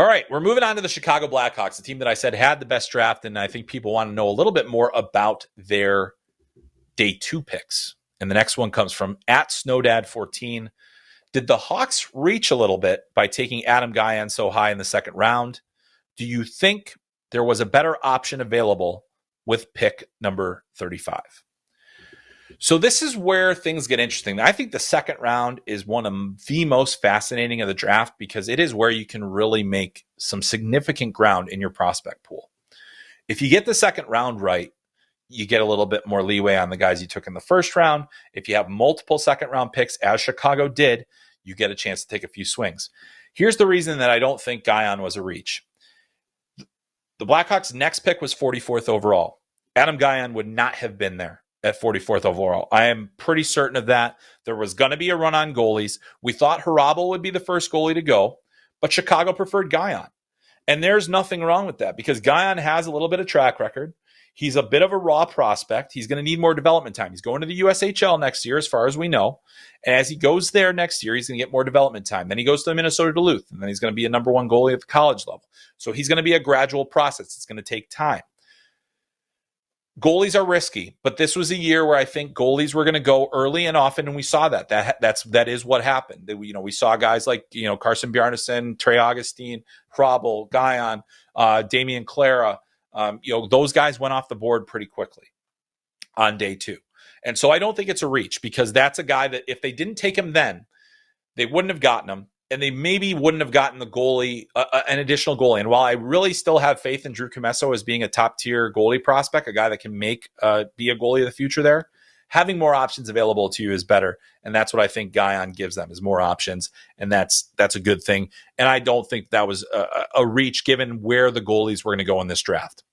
All right, we're moving on to the Chicago Blackhawks, the team that I said had the best draft, and I think people want to know a little bit more about their day 2 picks. And the next one comes from @Snowdad14. Did the Hawks reach a little bit by taking Adam Gajan so high in the second round? Do you think there was a better option available with pick number 35? So this is where things get interesting. I think the second round is one of the most fascinating of the draft because it is where you can really make some significant ground in your prospect pool. If you get the second round right, you get a little bit more leeway on the guys you took in the first round. If you have multiple second round picks, as Chicago did, you get a chance to take a few swings. Here's the reason that I don't think Gajan was a reach. The Blackhawks' next pick was 44th overall. Adam Gajan would not have been there at 44th overall. I am pretty certain of that. There was going to be a run on goalies. We thought Hrabal would be the first goalie to go, but Chicago preferred Gajan. And there's nothing wrong with that because Gajan has a little bit of track record. He's a bit of a raw prospect. He's going to need more development time. He's going to the USHL next year, as far as we know. And as he goes there next year, he's going to get more development time. Then he goes to the Minnesota Duluth, and then he's going to be a number 1 goalie at the college level. So he's going to be a gradual process. It's going to take time. Goalies are risky, but this was a year where I think goalies were going to go early and often, and we saw that. That is what happened. We saw guys like Carson Bjarnason, Trey Augustine, Hrabal, Gajan, Damian Clara. Those guys went off the board pretty quickly on day 2. And so I don't think it's a reach because that's a guy that if they didn't take him then, they wouldn't have gotten him. And they maybe wouldn't have gotten the goalie, an additional goalie. And while I really still have faith in Drew Commesso as being a top-tier goalie prospect, a guy that can be a goalie of the future there, having more options available to you is better. And that's what I think Gajan gives them, is more options. And that's a good thing. And I don't think that was a reach given where the goalies were going to go in this draft.